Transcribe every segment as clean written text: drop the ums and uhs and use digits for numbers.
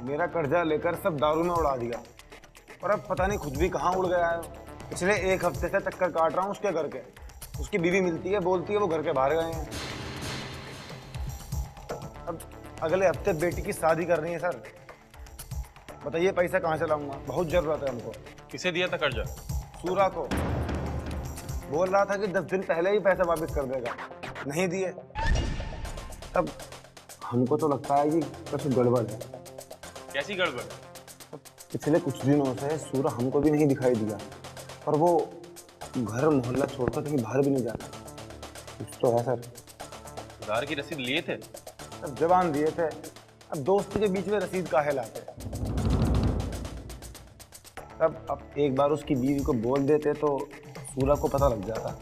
मेरा कर्जा लेकर सब दारू में उड़ा दिया और अब पता नहीं खुद भी कहाँ उड़ गया है। पिछले 1 हफ्ते से चक्कर काट रहा हूँ उसके घर के। उसकी बीवी मिलती है, बोलती है वो घर के बाहर गए हैं। अब अगले हफ्ते बेटी की शादी करनी है सर। बताइए पैसा कहाँ से लाऊंगा, बहुत जरूरत है हमको। किसे दिया था कर्जा? सूरा को। बोल रहा था कि 10 दिन पहले ही पैसा वापस कर देगा, नहीं दिए। तब हमको तो लगता है कि कुछ गड़बड़ है। कैसी गड़बड़? पिछले कुछ दिनों से सूरा हमको भी नहीं दिखाई दिया और वो घर मोहल्ला छोड़कर कहीं बाहर भी नहीं जाता। कुछ तो है सर। उधार की रसीद लिए थे? अब जबान दिए थे, अब दोस्त के बीच में रसीद काहे लाते। अब एक बार उसकी बीवी को बोल देते तो सूरा को पता लग जाता।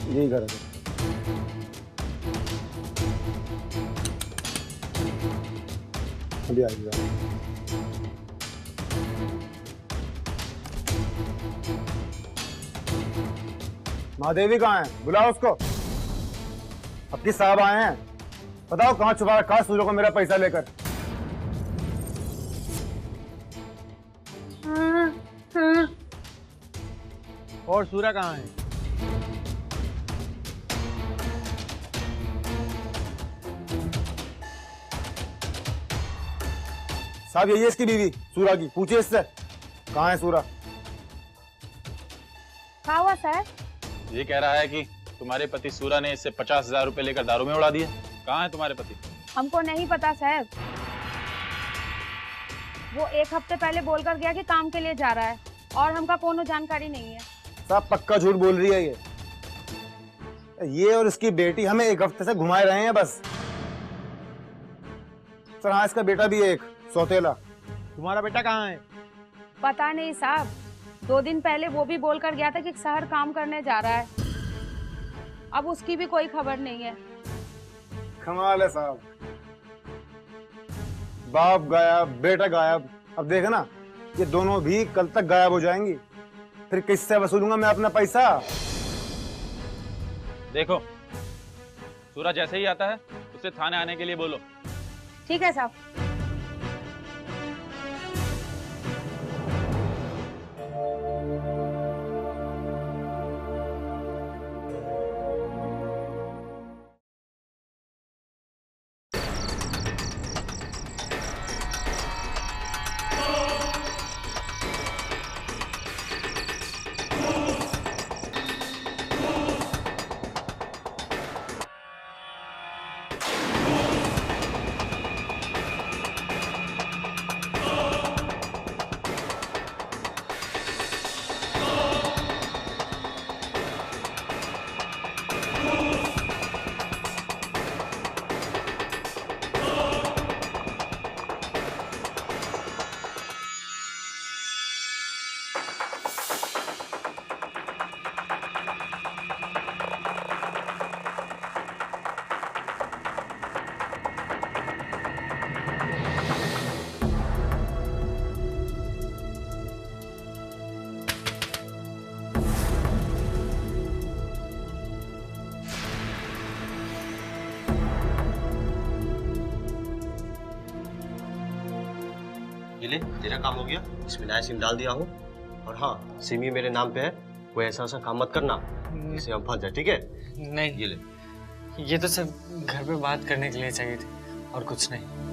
यही कर अभी आइएगा। महादेवी कहाँ है? बुलाओ उसको। आपकी साहब आए हैं, बताओ कहाँ छुपा रखा है सूर्य को मेरा पैसा लेकर। और सूरा कहाँ है? साहब यही है इसकी बीवी सूरा की, पूछिए इससे कहाँ है सूरा। क्या हुआ सर? ये कह रहा है कि तुम्हारे पति सूरा ने इससे 50,000 रुपए लेकर दारू में उड़ा दिए। कहाँ है तुम्हारे पति? हमको नहीं पता साहब। वो 1 हफ्ते पहले बोलकर गया कि काम के लिए जा रहा है और हमका कोनो जानकारी नहीं है। साहब पक्का झूठ बोल रही है ये और इसकी बेटी हमें 1 हफ्ते से घुमाए रहे हैं बस। सर हाँ, इसका बेटा भी है एक सौतेला। तुम्हारा बेटा कहाँ है? पता नहीं साहब, 2 दिन पहले वो भी बोलकर गया था कि शहर काम करने जा रहा है। अब उसकी भी कोई खबर नहीं है। कमाल है साहब, बाप गायब बेटा गायब। अब देखा ना, ये दोनों भी कल तक गायब हो जाएंगी। फिर किससे वसूलूंगा मैं अपना पैसा? देखो, सूरा जैसे ही आता है उसे थाने आने के लिए बोलो। ठीक है साहब। तेरा काम हो गया, इसमें नया सिम डाल दिया हूँ। और हाँ, सिम ही मेरे नाम पे है, कोई ऐसा ऐसा काम मत करना इसे हम फंस जाए, ठीक है? नहीं, ये ले। ये तो सिर्फ घर पे बात करने के लिए चाहिए थी और कुछ नहीं।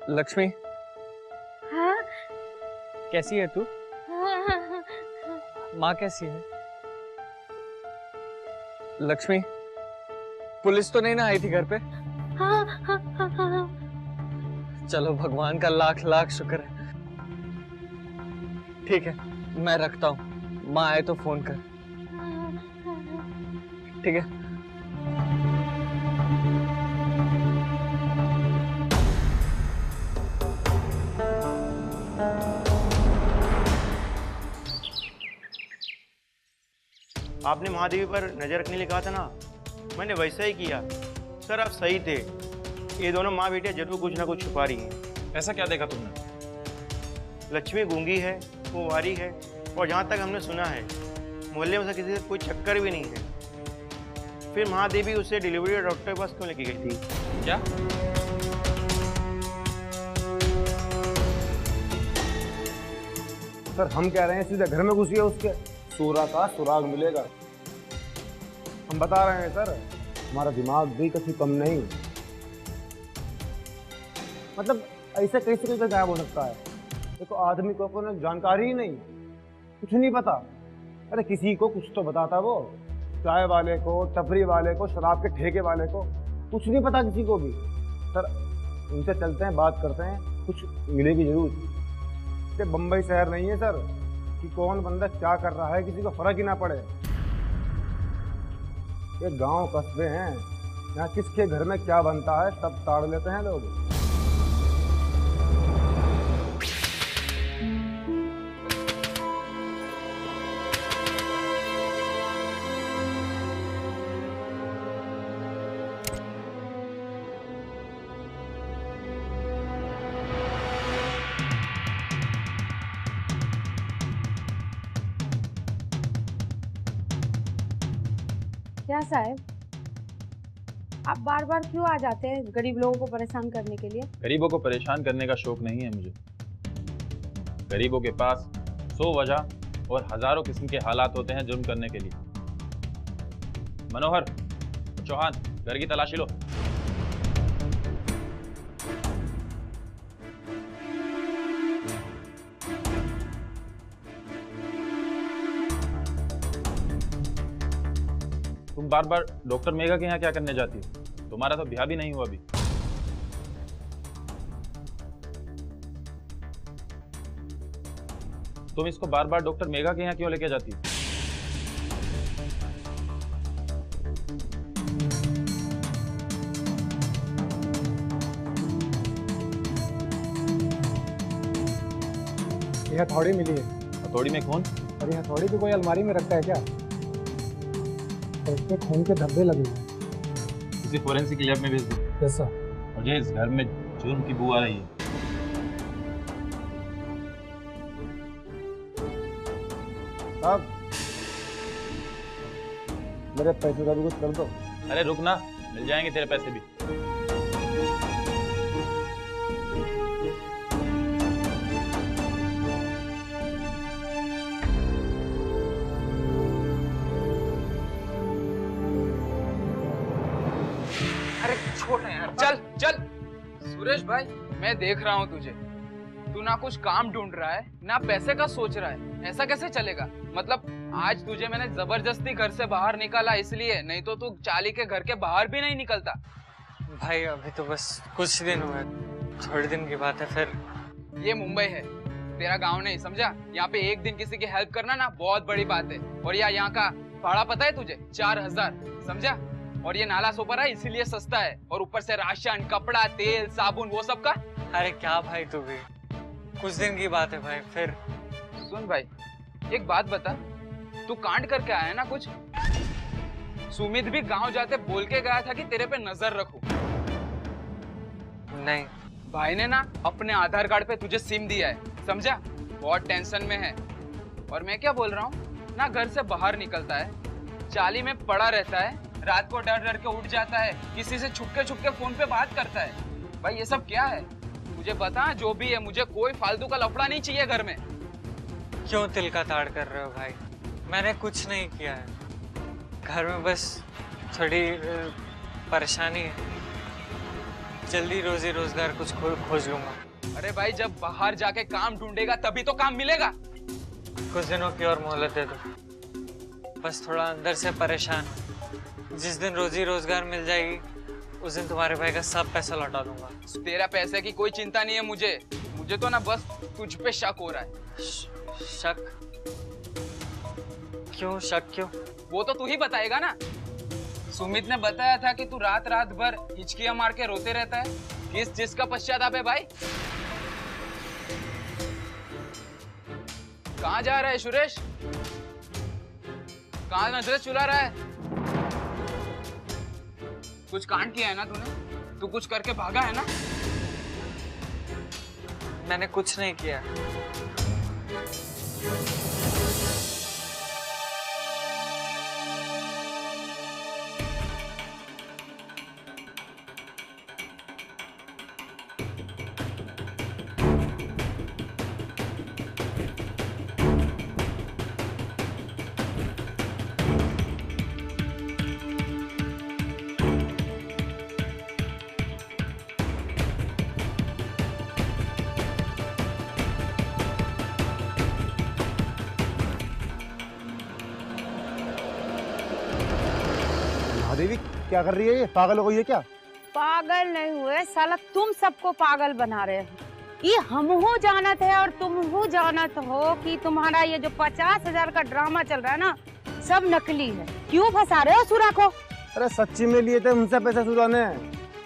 लक्ष्मी, हाँ? कैसी है तू? हाँ। माँ कैसी है? लक्ष्मी, पुलिस तो नहीं ना आई थी घर पे? हाँ। चलो भगवान का लाख लाख शुक्र है। ठीक है, मैं रखता हूँ, माँ आए तो फोन कर। ठीक है। आपने महादेवी पर नजर रखने लिए कहा था ना, मैंने वैसा ही किया। सर आप सही थे, ये दोनों माँ बेटियाँ जरूर कुछ ना कुछ छुपा रही हैं। ऐसा क्या देखा तुमने? लक्ष्मी गूंगी है, वो वारी है, और जहाँ तक हमने सुना है मोहल्ले में से किसी से कोई चक्कर भी नहीं है। फिर महादेवी उसे डिलीवरी डॉक्टर के पास क्यों लेके गई थी? क्या? सर हम कह रहे हैं सीधे घर में घुसिए, उसके सूरा का सुराग मिलेगा। हम बता रहे हैं सर, हमारा दिमाग भी कभी कम नहीं। मतलब ऐसे कैसे कैसे गायब हो सकता है? देखो आदमी को कोई जानकारी ही नहीं, कुछ नहीं पता। अरे किसी को कुछ तो बताता वो, चाय वाले को, टपरी वाले को, शराब के ठेके वाले को, कुछ नहीं पता किसी को भी। सर उनसे चलते हैं, बात करते हैं, कुछ मिलेगी जरूर। ये बम्बई शहर नहीं है सर कि कौन बंदा क्या कर रहा है किसी को फर्क ही ना पड़े। ये गांव कस्बे हैं, यहाँ किसके घर में क्या बनता है सब ताड़ लेते हैं लोग। क्या साहब, आप बार बार क्यों आ जाते हैं गरीब लोगों को परेशान करने के लिए? गरीबों को परेशान करने का शौक नहीं है मुझे। गरीबों के पास 100 वजह और हजारों किस्म के हालात होते हैं जुर्म करने के लिए। मनोहर, चौहान, घर की तलाशी लो। तुम बार बार डॉक्टर मेघा के यहाँ क्या करने जाती हो? तुम्हारा तो ब्याह भी नहीं हुआ अभी। तुम इसको बार बार डॉक्टर मेघा के यहाँ क्यों लेके जाती हो? यह हथौड़ी मिली है। हथौड़ी में खून? और यह हथौड़ी भी कोई अलमारी में रखता है क्या? और इसमें खून के धब्बे लगे हैं। किसी फोरेंसिक लैब में भेज दो। कैसा? मुझे इस घर में जुर्म की बू आ रही है। साहब मेरे पैसे का भी कुछ कर दो। अरे रुक ना, मिल जाएंगे तेरे पैसे भी। अरे छोड़ ना यार, चल चल। सुरेश भाई, मैं देख रहा हूँ तुझे, तू ना कुछ काम ढूंढ रहा है ना पैसे का सोच रहा है। ऐसा कैसे चलेगा? मतलब आज तुझे मैंने जबरदस्ती घर से बाहर निकाला इसलिए, नहीं तो तू चाली के घर के बाहर भी नहीं निकलता। भाई अभी तो बस कुछ दिन हुए, थोड़े दिन की बात है। फिर ये मुंबई है, तेरा गांव नहीं, समझा? यहाँ पे एक दिन किसी की हेल्प करना ना बहुत बड़ी बात है। और यहाँ का भाड़ा पता है तुझे? 4000, समझा? और ये नाला सोपरा है इसीलिए सस्ता है, और ऊपर से राशन, कपड़ा, तेल, साबुन, वो सब का। अरे क्या भाई, तू भी कुछ दिन की बात है भाई। फिर सुन भाई, एक बात बता, तू कांड करके आया है ना कुछ? सुमित भी गांव जाते बोल के गया था कि तेरे पे नजर रखूं। नहीं भाई ने ना अपने आधार कार्ड पे तुझे सिम दिया है, समझा? बहुत टेंशन में है। और मैं क्या बोल रहा हूँ ना, घर से बाहर निकलता है, चाली में पड़ा रहता है, रात को डर डर के उठ जाता है, किसी से छुपके छुपके फोन पे बात करता है। भाई ये सब क्या है? मुझे बता, जो भी है, मुझे कोई फालतू का लफड़ा नहीं चाहिए घर में। क्यों तिल का ताड़ कर रहे हो भाई? मैंने कुछ नहीं किया है, घर में बस थोड़ी परेशानी है। जल्दी रोजी रोजगार कुछ खोज लूंगा। अरे भाई, जब बाहर जाके काम ढूंढेगा तभी तो काम मिलेगा। कुछ दिनों की और मोहलत दे दो, बस थोड़ा अंदर से परेशान। जिस दिन रोजी रोजगार मिल जाएगी उस दिन तुम्हारे भाई का सब पैसा लौटा दूंगा। तेरा पैसे की कोई चिंता नहीं है मुझे तो ना बस तुझ पे शक हो रहा है। शक? क्यों शक क्यों? वो तो तू ही बताएगा ना। सुमित ने बताया था कि तू रात रात भर हिचकियां मार के रोते रहता है। किस चीज का पश्चाताप है भाई? कहाँ जा रहा है सुरेश? कहाँ नजरें चुरा रहा है? कुछ कांड किया है ना तूने? तू कुछ करके भागा है ना? मैंने कुछ नहीं किया। महादेवी क्या कर रही है? ये पागल हो गई है क्या? पागल नहीं हुए साला, तुम सबको पागल बना रहे हो। ये हम हो जानत है और तुम हो जानत हो कि तुम्हारा ये जो 50,000 का ड्रामा चल रहा है ना, सब नकली है। क्यों फंसा रहे हो सूरा को? अरे सच्ची में लिए थे उनसे पैसे सूरा ने,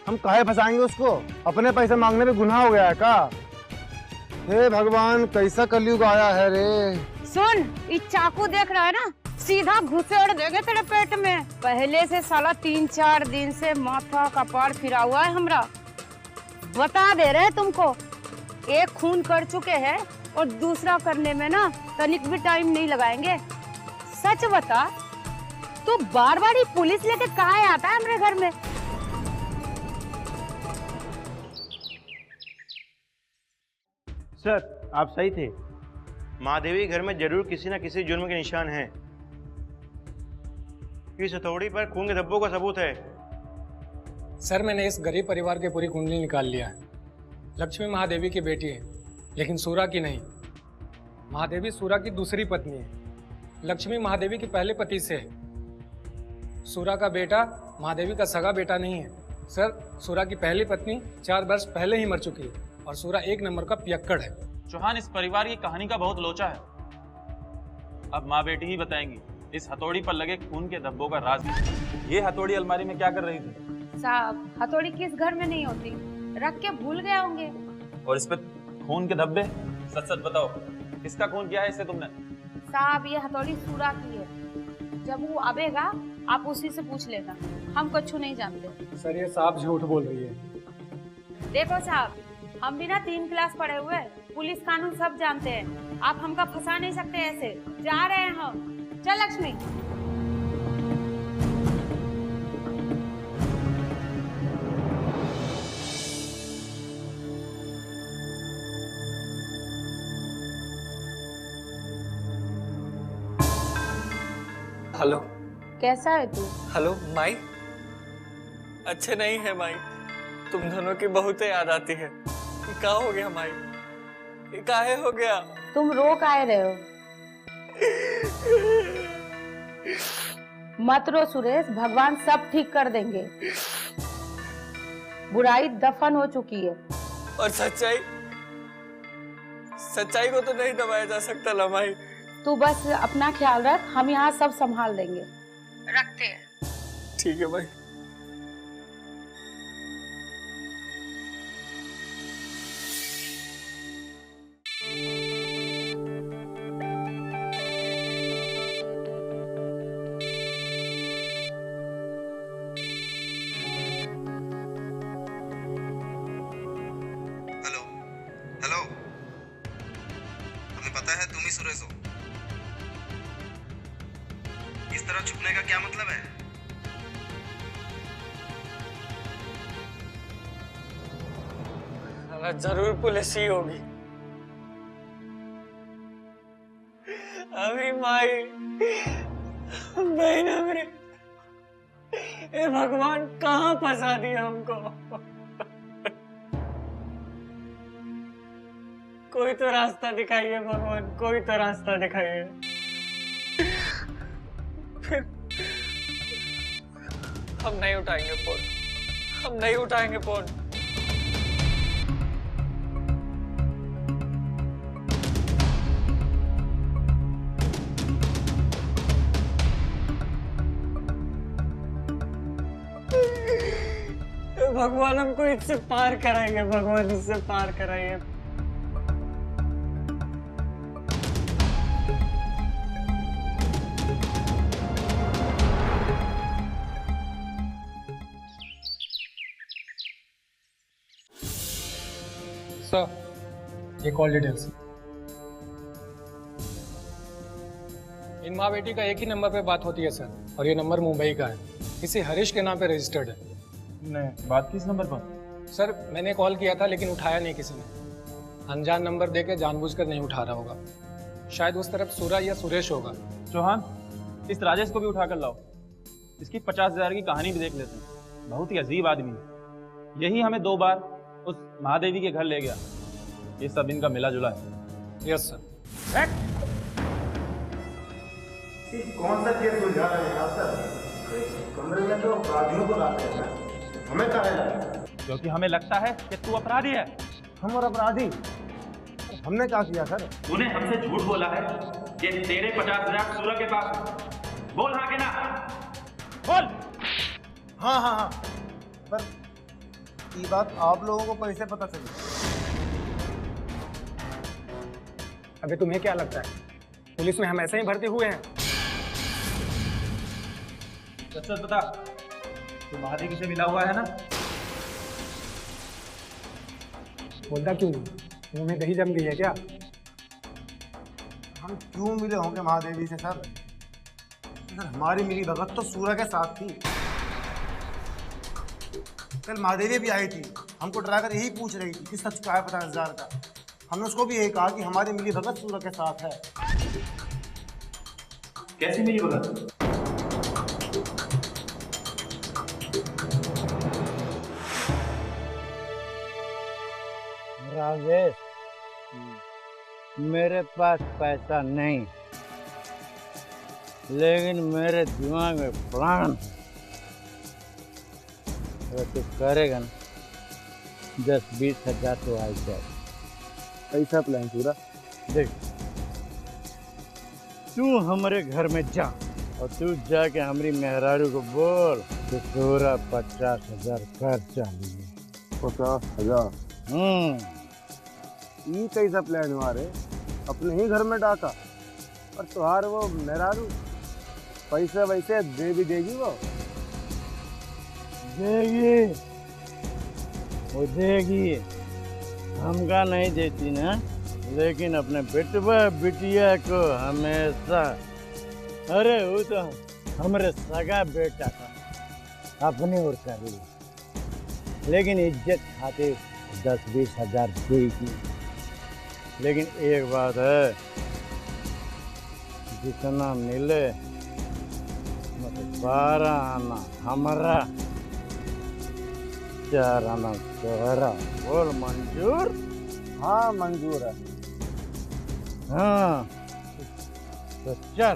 हम काहे फंसाएंगे उसको? अपने पैसे मांगने में गुनाह हो गया है का? हे भगवान, कैसा कलयुग आया है रे। सुन, ये चाकू देख रहा है ना, सीधा घुसेड़ देंगे तेरे पेट में। पहले से साला 3-4 दिन से माथा कपार फिरा हुआ है हमरा। बता दे रहे तुमको, एक खून कर चुके हैं और दूसरा करने में ना तनिक भी टाइम नहीं लगाएंगे। सच बता, तू बार बार ही पुलिस लेके काहे आता है हमारे घर में? सर, आप सही थे। महादेवी घर में जरूर किसी न किसी जुर्म के निशान हैं। इस हथौड़ी पर खून के धब्बों का सबूत है। सर, मैंने इस गरीब परिवार की पूरी कुंडली निकाल लिया है। लक्ष्मी महादेवी की बेटी है, लेकिन सूरा की नहीं। महादेवी सूरा की दूसरी पत्नी है। लक्ष्मी महादेवी के पहले पति से है। सूरा का बेटा महादेवी का सगा बेटा नहीं है। सर, सूरा की पहली पत्नी 4 वर्ष पहले ही मर चुकी है और सूरा 1 नंबर का पियक्कड़ है। चौहान, इस परिवार की कहानी का बहुत लोचा है। अब माँ बेटी ही बताएंगी इस हथौड़ी पर लगे खून के धब्बों का राज। ये हथौड़ी अलमारी में क्या कर रही थी? साहब, हथौड़ी किस घर में नहीं होती, रख के भूल गए होंगे। और इस पे खून के धब्बे? सच सच बताओ, किसका खून किया है इससे तुमने? साहब, ये हथौड़ी सूरा की है। जब वो आवेगा आप उसी से पूछ लेना, हम कुछ नहीं जानते। सर, ये साहब झूठ बोल रही है। देखो साहब, हम भी ना 3 क्लास पढ़े हुए, पुलिस कानून सब जानते हैं। आप हमका फंसा नहीं सकते ऐसे। जा रहे हैं हम। चल लक्ष्मी। हेलो। कैसा है तू? हेलो माई। अच्छे नहीं है माई, तुम दोनों की बहुत याद आती है। ये क्या हो गया माई? ये काहे हो गया? तुम रो काहे रहे हो? मत रो सुरेश, भगवान सब ठीक कर देंगे। बुराई दफन हो चुकी है। और सच्चाई? सच्चाई को तो नहीं दबाया जा सकता ना माई। तू बस अपना ख्याल रख, हम यहाँ सब संभाल लेंगे। रखते हैं। ठीक है भाई। हेलो हेलो, तुम्हें पता है तुम ही सुरेश हो? इस तरह छुपने का क्या मतलब है? जरूर पुलिस ही होगी। अभी माई, बहन मेरे, ए भगवान, कहाँ फंसा दिया हमको? कोई तो रास्ता दिखाइए भगवान, कोई तो रास्ता दिखाइए। फिर हम नहीं उठाएंगे फोन, हम नहीं उठाएंगे फोन। भगवान हमको इससे पार कराएंगे, भगवान इससे पार कराएंगे। सर, ये कॉल डिटेल्स। इन माँ बेटी का एक ही नंबर पे बात होती है सर, और ये नंबर मुंबई का है, किसी हरीश के नाम पे रजिस्टर्ड है। नहीं, बात किस नंबर पर? सर, मैंने कॉल किया था लेकिन उठाया नहीं किसी ने। अनजान नंबर देके जानबूझकर नहीं उठा रहा होगा। शायद उस तरफ सूरा या सुरेश होगा। चौहान, इस राजेश को भी उठा कर लाओ। इसकी 50,000 की कहानी भी देख लेते हैं। बहुत ही अजीब आदमी है। यही हमें 2 बार उस महादेवी के घर ले गया। ये सब इनका मिला जुला है। Yes sir. कौन सा केस सुलझा रहे हैं आप सर? कमरे में तो अपराधियों को लाते हैं, हमें कहा है? क्योंकि हमें लगता है कि तू अपराधी है। हम और अपराधी? हमने क्या किया सर? तूने हमसे झूठ बोला है कि तेरे 50,000 सूरज के पास है। बोल हाँ कि ना? बोल। हाँ हाँ हाँ, पर ये बात आप लोगों को कैसे पता चली? अबे तुम्हें क्या लगता है पुलिस में हम ऐसे ही भर्ती हुए हैं? सच बता, तू महादेवी से मिला हुआ है ना? बोलता क्यों नहीं? मुंह में दही जम गई है क्या? हम क्यों मिले होंगे महादेवी से सर? सर, हमारी मिली भगत तो सूरज के साथ थी। कल महादेवी भी आई थी, हमको डराकर यही पूछ रही थी कि सच का है 50,000 का। हमने उसको भी यही कहा कि हमारी मिली भगत सूरज के साथ है। कैसी मिली भगत? राजेश, मेरे पास पैसा नहीं, लेकिन मेरे दिमाग में प्लान है। अगर तू करेगा ना 10-20 हजार तो आ जाए। कैसा प्लान पूरा? देख, तू हमारे घर में जा और तू जाके हमारी मेहरारू को बोल कि पूरा 50,000 खर्चा लिए। 50,000? ये कैसा प्लान हुआ रे? अपने ही घर में डाका, और तुहार वो मेहरारू पैसे वैसे दे भी देगी? वो देगी, वो देगी, हमका नहीं देती ना, लेकिन अपने बेटवा बिटिया को हमेशा। अरे वो तो हमारे सगा बेटा का अपने और करी, लेकिन इज्जत खातिर 10-20 हजार देगी। लेकिन एक बात है, जितना मिले मतलब 12 आना हमारा, 4 आना तोहरा। बोल मंजूर? हाँ मंजूर है। हाँ तो चल।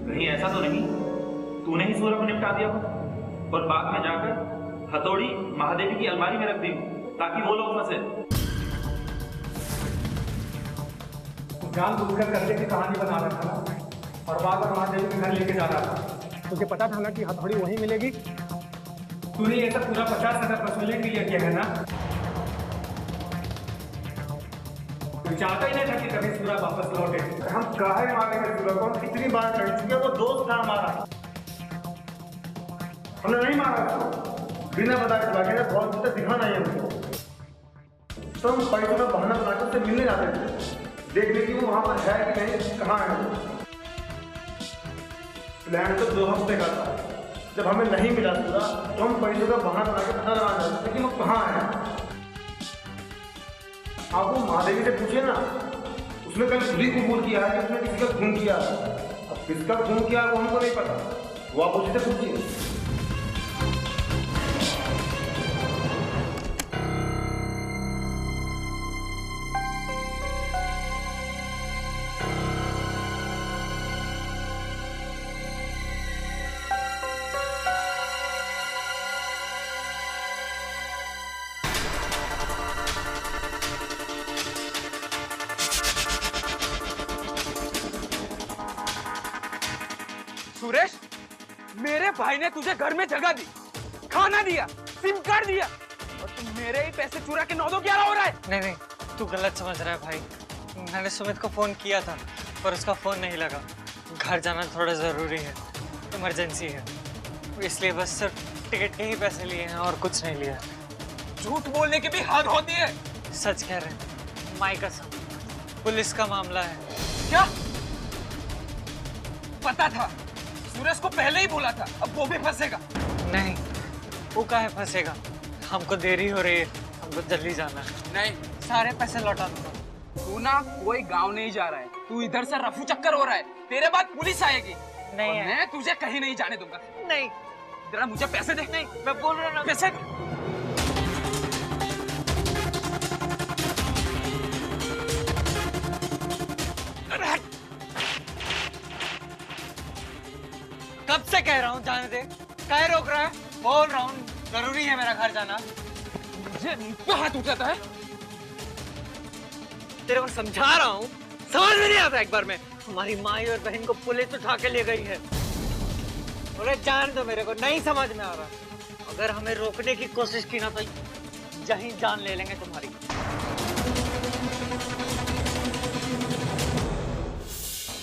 कहीं ऐसा तो नहीं तूने ही सूरज को निपटा दिया हो और बाद में जाकर हथौड़ी महादेवी की अलमारी में रख दी ताकि वो लोग फंसे? जान बुझकर करने की कहानी बना रहा था ना, और बार बार महादेवी के घर लेके जा रहा था। तुझे पता था ना कि हथौड़ी वहीं मिलेगी। तूने ये सब पूरा 50,000 वसूलने के लिए किया है ना? तू चाहता ही नहीं था कि कभी सूरा वापस लौटे। हम काहे मारेंगे सूरज को? हम कितनी बार कह चुके हैं, वो दोस्त था हमारा। हमने नहीं मारा उसको, बिना बताए चला गया। बहुत कुछ दिखाना है हमको। तो हम पैसों का बहाना बनाकर उससे मिलने जाते थे, देखने की वो वहाँ पर है कि नहीं, कहाँ है। प्लान तो 2 हफ्ते का था। जब हमें नहीं मिला पूरा तो हम पैसों का बहाना बना के पता लगा रहे थे कि वो कहाँ है। आप वो महादेवी से पूछे ना, उसने कल खुद ही कबूल किया है कि उसने किसी का खून किया है। अब किसका खून किया है वो हमको नहीं पता, वो आप उसी से पूछिए। सुरेश, मेरे भाई ने तुझे घर में जगह दी, खाना दिया, सिम कार्ड दिया, और तुम मेरे ही पैसे चुरा के 9-11 हो रहा है। नहीं नहीं, तू गलत समझ रहा है भाई। मैंने सुमित को फोन किया था पर उसका फोन नहीं लगा। घर जाना थोड़ा जरूरी है, इमरजेंसी है, इसलिए बस सिर्फ टिकट के ही पैसे लिए हैं और कुछ नहीं लिया। झूठ बोलने की भी हद होती है। सच कह रहे हैं, माई कसम, पुलिस का मामला है। क्या पता था? सूरज को पहले ही बोला था, अब वो भी फंसेगा। नहीं, वो काहे फंसेगा? हमको देरी हो रही है, हमको जल्दी जाना है। नहीं, सारे पैसे लौटा दूंगा। तू ना कोई गांव नहीं जा रहा है, तू इधर से रफू चक्कर हो रहा है। तेरे बाद पुलिस आएगी। नहीं और है। मैं तुझे कहीं नहीं जाने दूंगा। नहीं, जरा मुझे पैसे दे। नहीं, मैं बोल रहा हूँ ना, पैसे। कब से कह रहा हूँ जाने दे, काहे रोक रहा है? बोल रहा हूँ, जरूरी है मेरा घर जाना। मुझे तो हाथ उठाता है। तेरे को समझा रहा हूँ, समझ में नहीं आता एक बार में। हमारी माँ और बहन को पुलिस उठा के ले गई है। बोले जान दो, मेरे को नहीं समझ में आ रहा। अगर हमें रोकने की कोशिश की ना तो यहीं जान ले लेंगे तुम्हारी।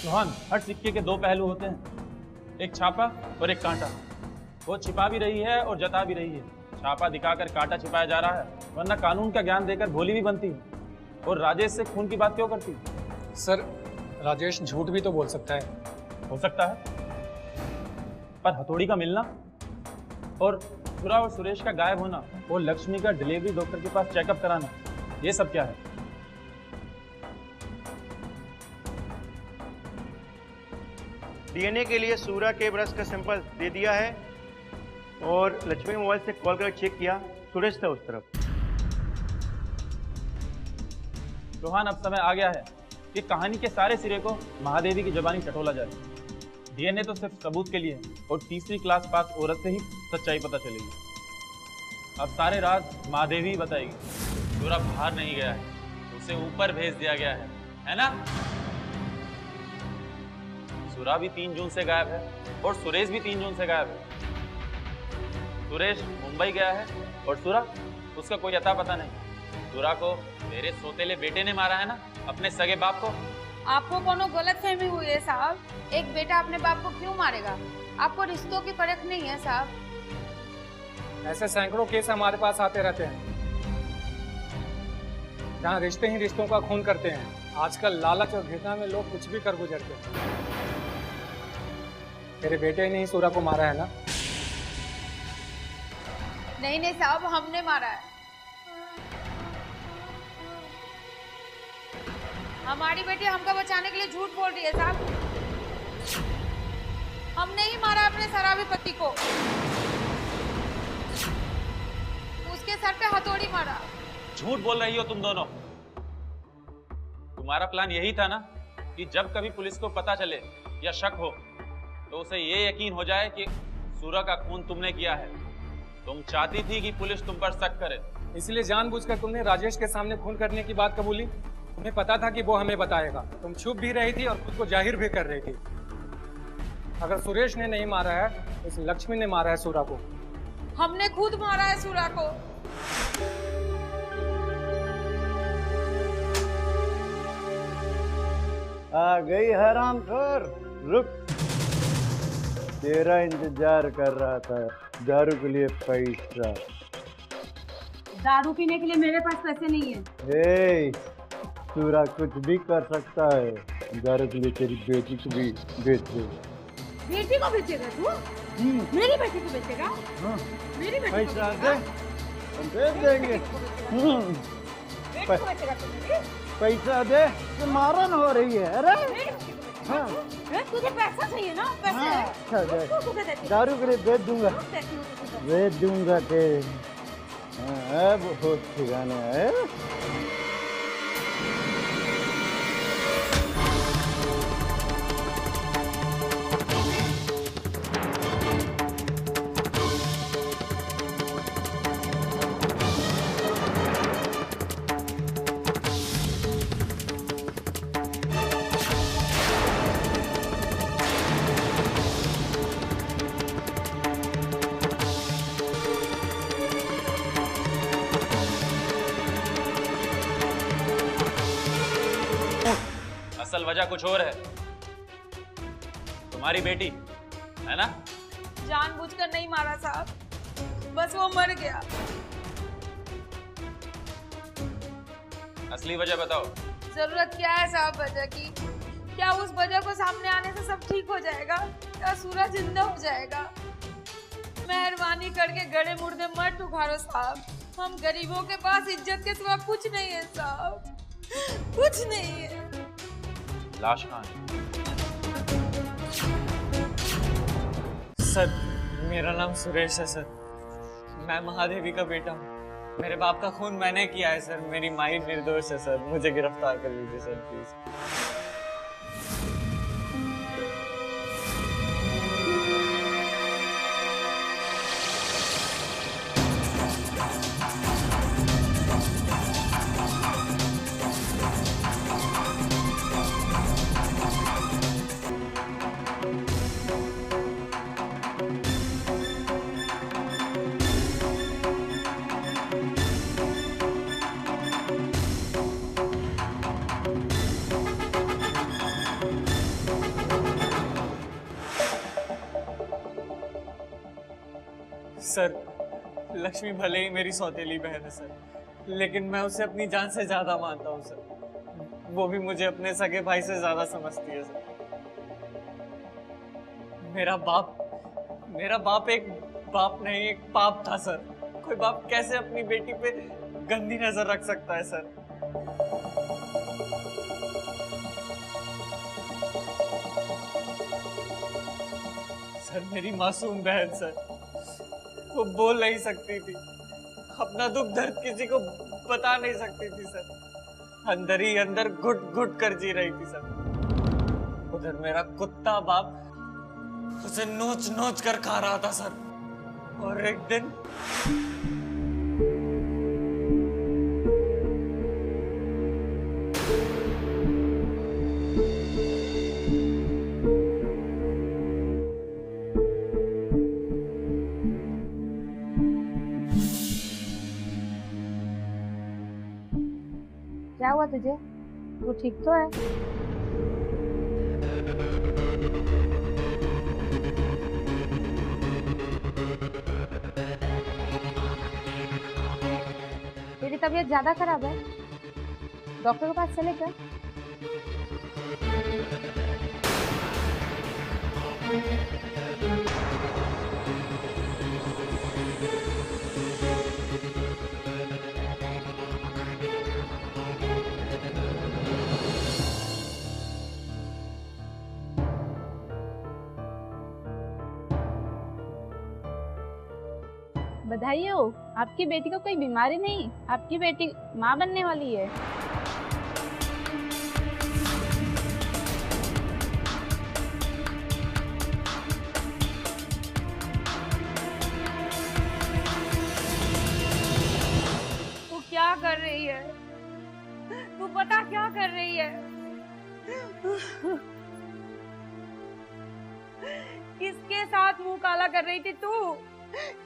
रोहन, हर सिक्के के दो पहलू होते हैं, एक छापा और एक कांटा। वो छिपा भी रही है और जता भी रही है। छापा दिखाकर कांटा छिपाया जा रहा है, वरना कानून का ज्ञान देकर भोली भी बनती है। और राजेश से खून की बात क्यों करती है? सर, राजेश झूठ भी तो बोल सकता है। हो सकता है, पर हथौड़ी का मिलना और सुरा और सुरेश का गायब होना और लक्ष्मी का डिलीवरी डॉक्टर के पास चेकअप कराना, ये सब क्या है? डीएनए के लिए सूरा के ब्रश का सैंपल दे दिया है और लक्ष्मी मोबाइल से कॉल कर चेक किया, सुरेश था उस तरफ। रोहन, अब समय आ गया है कि कहानी के सारे सिरे को महादेवी की जबानी टटोला जाए। डीएनए तो सिर्फ सबूत के लिए है और तीसरी क्लास पास औरत से ही सच्चाई पता चलेगी। अब सारे राज महादेवी ही बताएगी। सूरा बाहर नहीं गया है, उसे ऊपर भेज दिया गया है ना? सूरा भी 3 जून से गायब है और सुरेश भी 3 जून से गायब है। सुरेश मुंबई गया है और सूरा, उसका कोई अता पता नहीं। सूरा को मेरे सोतेले बेटे ने मारा है ना, अपने सगे बाप को। आपको कोनो गलतफहमी हुई है साहब। एक बेटा अपने बाप को क्यों मारेगा? आपको रिश्तों की परख नहीं है साहब। ऐसे सैकड़ों केस हमारे पास आते रहते हैं, जहाँ रिश्ते ही रिश्तों का खून करते हैं। आजकल लालच और घृणा में लोग कुछ भी कर गुजरते हैं। तेरे बेटे ने ही सूरा को मारा है ना? नहीं नहीं साहब, हमने मारा है। हमारी बेटी हमको बचाने के लिए झूठ बोल रही है साहब। हमने ही मारा अपने शराबी पति को, उसके सर पे हथौड़ी मारा। झूठ बोल रही हो तुम दोनों। तुम्हारा प्लान यही था ना कि जब कभी पुलिस को पता चले या शक हो तो उसे ये यकीन हो जाए कि सूरा का खून तुमने किया है। तुम चाहती थी कि पुलिस तुम पर शक करे, इसलिए जानबूझकर तुमने राजेश के सामने खून करने की बात कबूली। तुम्हें पता था कि वो हमें बताएगा। तुम छुप भी रही थी और खुद को जाहिर भी कर रही थी। अगर सुरेश ने नहीं मारा है तो इस लक्ष्मी ने मारा है सूरा को। हमने खुद मारा है सूरा को। आ गई हरामखोर, रुक। तेरा इंतजार कर रहा था, दारू के लिए पैसा। दारू पीने के लिए मेरे पास पैसे नहीं है। ए, सूरा कुछ भी कर सकता है, दारू के लिए तेरी बेटी को भी बेच दे। बेटी को बेचेगा तू? मेरी बेटी को बेचेगा? मेरी बेटी को पैसा दे, हम दे देंगे। बेटी को बेचेगा तू मेरी? पैसा दे, तो मारन हो रही है। अरे हाँ, तुझे पैसा चाहिए ना? पैसे हाँ, अच्छा दे। तुझे देती हूँ। दारू के लिए बेच दूंगा, देती हूँ तुझे। बेच दूंगा के। हाँ, अब होश ठिकाने है। असल वजह कुछ और है। तुम्हारी बेटी है ना? जानबूझकर नहीं मारा साहब, बस वो मर गया। असली वजह बताओ। जरूरत क्या है साहब वजह की? क्या उस वजह को सामने आने से सब ठीक हो जाएगा? क्या सूरज जिंदा हो जाएगा? मेहरबानी करके गड़े मुर्दे मत उखाड़ो साहब। हम गरीबों के पास इज्जत के सिवा कुछ नहीं है साहब, कुछ नहीं है। लाश कहाँ है? सर, मेरा नाम सुरेश है सर। मैं महादेवी का बेटा हूँ। मेरे बाप का खून मैंने किया है सर। मेरी माई निर्दोष है सर। मुझे गिरफ्तार कर लीजिए सर प्लीज। सर, लक्ष्मी भले ही मेरी सौतेली बहन है सर, लेकिन मैं उसे अपनी जान से ज्यादा मानता हूँ सर। वो भी मुझे अपने सगे भाई से ज्यादा समझती है सर। मेरा बाप एक बाप नहीं, एक पाप था सर। कोई बाप कैसे अपनी बेटी पे गंदी नजर रख सकता है सर? सर, मेरी मासूम बहन सर, वो बोल नहीं सकती थी, अपना दुख दर्द किसी को बता नहीं सकती थी सर। अंदर ही अंदर घुट घुट कर जी रही थी सर। उधर मेरा कुत्ता बाप उसे नोच नोच कर खा रहा था सर। और एक दिन क्या हुआ तुझे? तू ठीक तो है? तेरी तबीयत ज्यादा खराब है, डॉक्टर के पास चले क्या? बधाई हो, आपकी बेटी को कोई बीमारी नहीं, आपकी बेटी माँ बनने वाली है। तू क्या कर रही है? तू पता क्या कर रही है? किसके साथ मुंह काला कर रही थी तू?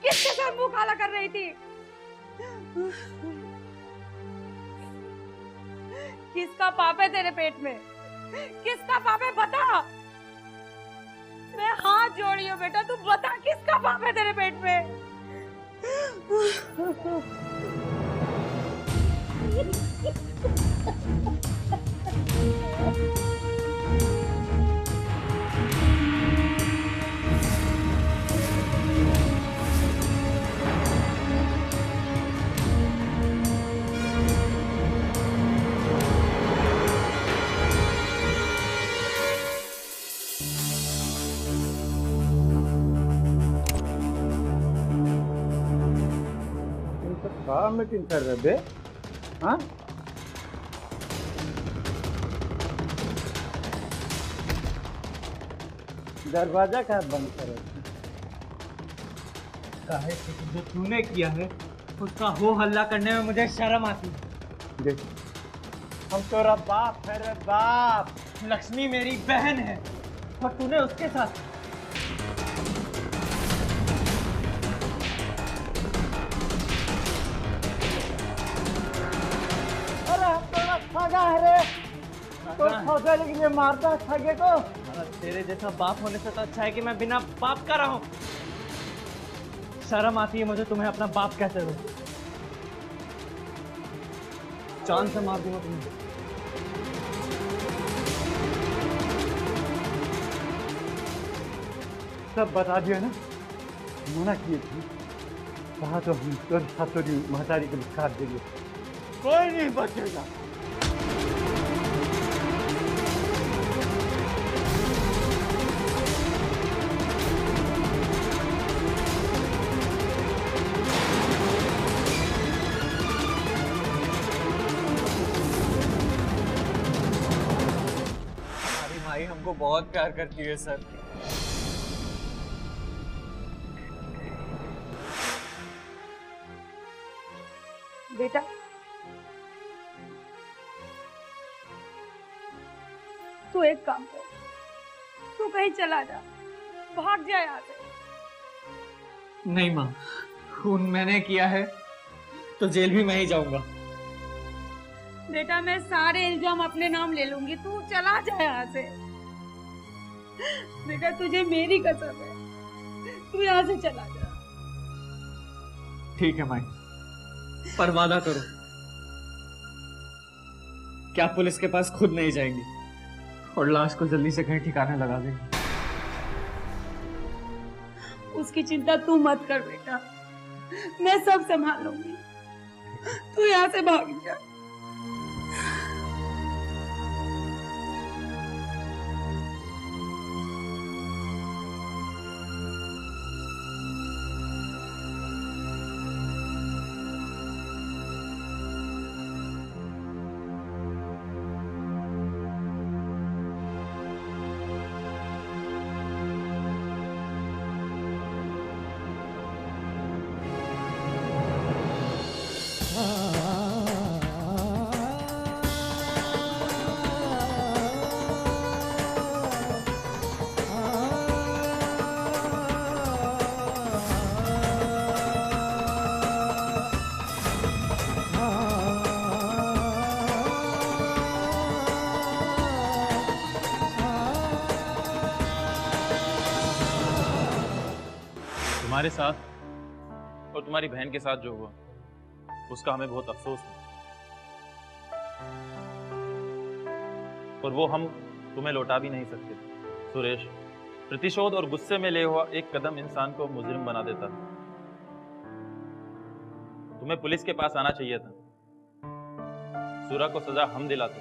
किसके साथ मुंह काला कर रही थी? किसका पाप है तेरे पेट में? किसका पाप है बता। मैं हाथ जोड़ी हूँ बेटा, तू बता किसका पाप है तेरे पेट में? कहाँ मीटिंग कर रहे बे? हाँ? दरवाजा क्या बंद करे? काहे कि जो तूने किया है उसका हो हल्ला करने में मुझे शर्म आती है। देख, हम तेरा बाप है रे बाप। लक्ष्मी मेरी बहन है और तूने उसके साथ तो फौजा लेकिन ये मारता है ठगे को। तेरे जैसा बाप होने से तो अच्छा है कि मैं बिना बाप का रहूं। शर्म आती है मुझे तुम्हें अपना बाप कहते हुए। जान से मार दूंगा तुम्हें। सब बता दिया ना, मना किए थे, कहा तो हम तो महतारी को काट देंगे, कोई नहीं बचेगा। हमारी माई हमको बहुत प्यार करती है सर। बेटा, तू एक काम कर, तू कहीं चला जा, भाग जा यहाँ से। नहीं माँ, खून मैंने किया है तो जेल भी मैं ही जाऊंगा। बेटा, मैं सारे इल्जाम अपने नाम ले लूंगी, तू चला जा यहाँ से। बेटा, तुझे मेरी कसम है, तू यहाँ से चला जा। ठीक है माई, पर वादा करो क्या पुलिस के पास खुद नहीं जाएंगी और लाश को जल्दी से कहीं ठिकाने लगा देंगे। उसकी चिंता तू मत कर बेटा, मैं सब संभाल लूंगी, तू यहाँ से भाग जा। तुम्हारे साथ और तुम्हारी बहन के साथ जो हुआ उसका हमें बहुत अफसोस है, और वो हम तुम्हें लौटा भी नहीं सकते। सुरेश, प्रतिशोध और गुस्से में ले हुआ एक कदम इंसान को मुजरिम बना देता है। तुम्हें पुलिस के पास आना चाहिए था, सूरा को सजा हम दिलाते।